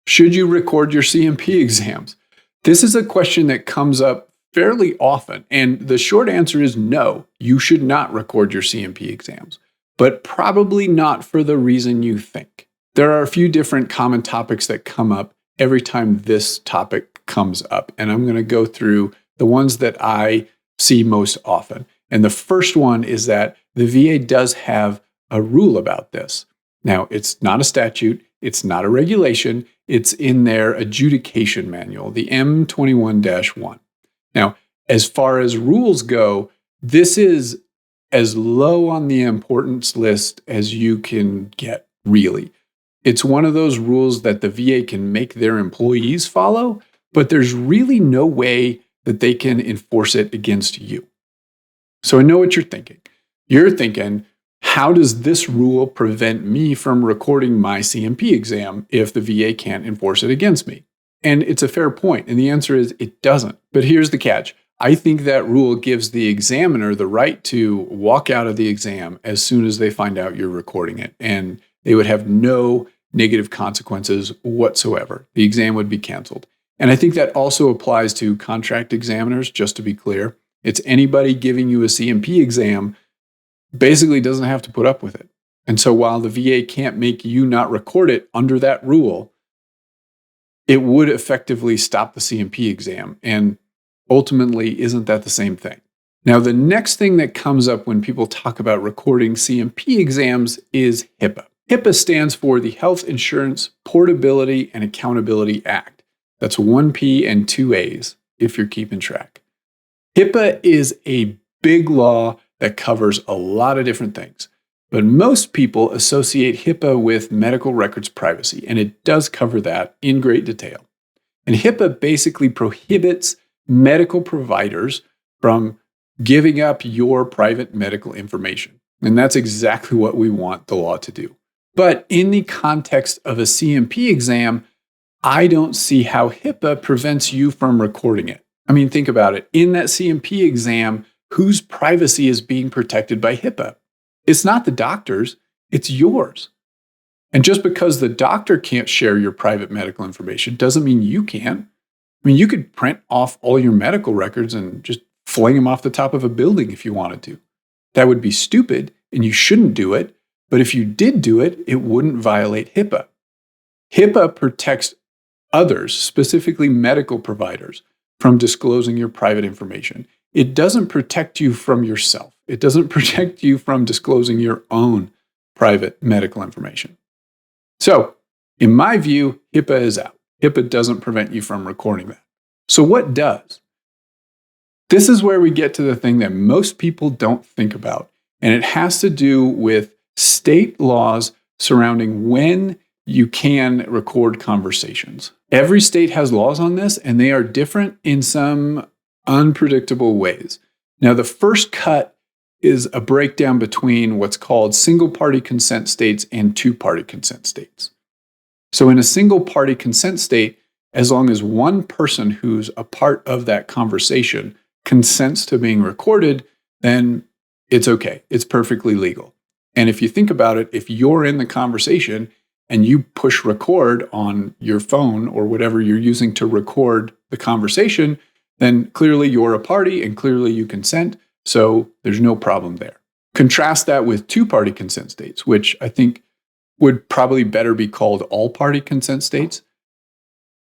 Should you record your CMP exams? This is a question that comes up fairly often, and the short answer is no, you should not record your CMP exams, but probably not for the reason you think. There are a few different common topics that come up every time this topic comes up, and I'm going to go through the ones that I see most often. And the first one is that the VA does have a rule about this. Now, it's not a statute, it's not a regulation, it's in their adjudication manual, the M21-1. Now, as far as rules go, this is as low on the importance list as you can get, really. It's one of those rules that the VA can make their employees follow, but there's really no way that they can enforce it against you. So I know what you're thinking. You're thinking, how does this rule prevent me from recording my CMP exam if the VA can't enforce it against me? And it's a fair point, and the answer is it doesn't. But here's the catch. I think that rule gives the examiner the right to walk out of the exam as soon as they find out you're recording it, and they would have no negative consequences whatsoever. The exam would be canceled. And I think that also applies to contract examiners, just to be clear. It's anybody giving you a CMP exam basically doesn't have to put up with it. And so while the VA can't make you not record it under that rule, it would effectively stop the CMP exam. And ultimately, isn't that the same thing? Now, the next thing that comes up when people talk about recording CMP exams is HIPAA. HIPAA stands for the Health Insurance Portability and Accountability Act. That's 1 P and 2 A's, if you're keeping track. HIPAA is a big law that covers a lot of different things, but most people associate HIPAA with medical records privacy, and it does cover that in great detail. And HIPAA basically prohibits medical providers from giving up your private medical information. And that's exactly what we want the law to do. But in the context of a CMP exam, I don't see how HIPAA prevents you from recording it. I mean, think about it. In that CMP exam, whose privacy is being protected by HIPAA? It's not the doctor's, it's yours. And just because the doctor can't share your private medical information doesn't mean you can't. I mean, you could print off all your medical records and just fling them off the top of a building if you wanted to. That would be stupid, and you shouldn't do it. But if you did do it, it wouldn't violate HIPAA. HIPAA protects others, specifically medical providers, from disclosing your private information. It doesn't protect you from yourself. It doesn't protect you from disclosing your own private medical information. So, in my view, HIPAA is out. HIPAA doesn't prevent you from recording that. So what does? This is where we get to the thing that most people don't think about, and it has to do with state laws surrounding when you can record conversations. Every state has laws on this, and they are different in some unpredictable ways. Now, the first cut is a breakdown between what's called single-party consent states and two-party consent states. So in a single-party consent state, as long as one person who's a part of that conversation consents to being recorded, then it's okay. It's perfectly legal. And if you think about it, if you're in the conversation and you push record on your phone or whatever you're using to record the conversation, then clearly you're a party and clearly you consent, so there's no problem there. Contrast that with two-party consent states, which I think would probably better be called all-party consent states.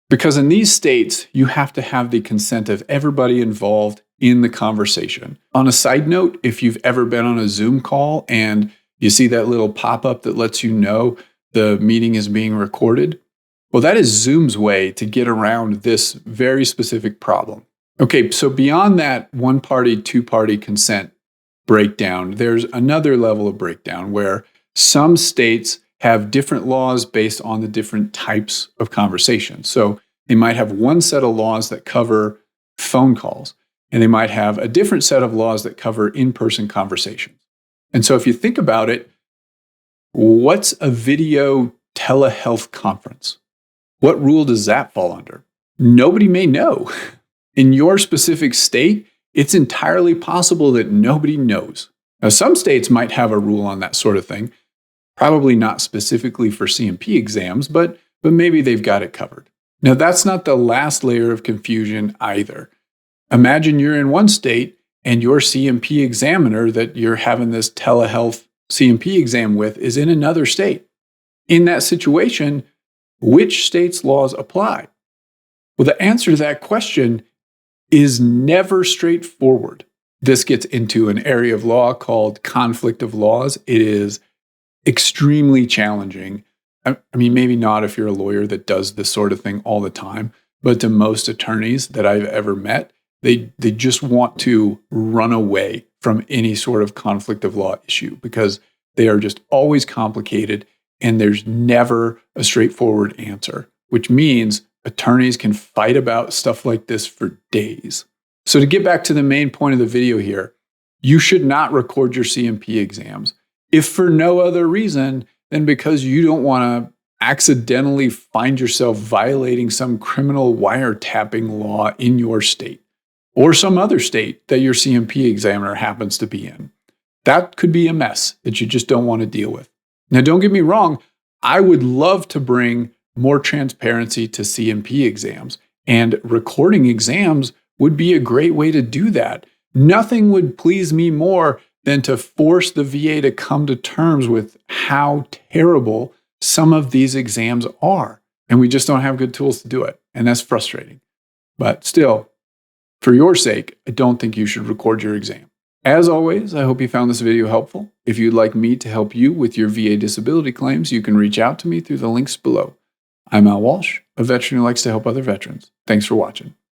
Because in these states, you have to have the consent of everybody involved in the conversation. On a side note, if you've ever been on a Zoom call and you see that little pop-up that lets you know the meeting is being recorded, well, that is Zoom's way to get around this very specific problem. Okay, so beyond that one-party, two-party consent breakdown, there's another level of breakdown where some states have different laws based on the different types of conversations. So they might have one set of laws that cover phone calls, and they might have a different set of laws that cover in-person conversations. And so if you think about it, what's a video telehealth conference? What rule does that fall under? Nobody may know. In your specific state, it's entirely possible that nobody knows. Now, some states might have a rule on that sort of thing, probably not specifically for CMP exams, but but maybe they've got it covered. Now, that's not the last layer of confusion either. Imagine you're in one state and your CMP examiner that you're having this telehealth CMP exam with is in another state. In that situation, which state's laws apply? Well, the answer to that question is never straightforward. This gets into an area of law called conflict of laws. It is extremely challenging. I mean, maybe not if you're a lawyer that does this sort of thing all the time, but to most attorneys that I've ever met, they just want to run away from any sort of conflict of law issue because they are just always complicated and there's never a straightforward answer, which means attorneys can fight about stuff like this for days. So to get back to the main point of the video here, you should not record your CMP exams, if for no other reason than because you don't want to accidentally find yourself violating some criminal wiretapping law in your state or some other state that your CMP examiner happens to be in. That could be a mess that you just don't want to deal with. Now, don't get me wrong. I would love to bring more transparency to CMP exams, and recording exams would be a great way to do that. Nothing would please me more than to force the VA to come to terms with how terrible some of these exams are. And we just don't have good tools to do it. And that's frustrating. But still, for your sake, I don't think you should record your exam. As always, I hope you found this video helpful. If you'd like me to help you with your VA disability claims, you can reach out to me through the links below. I'm Al Walsh, a veteran who likes to help other veterans. Thanks for watching.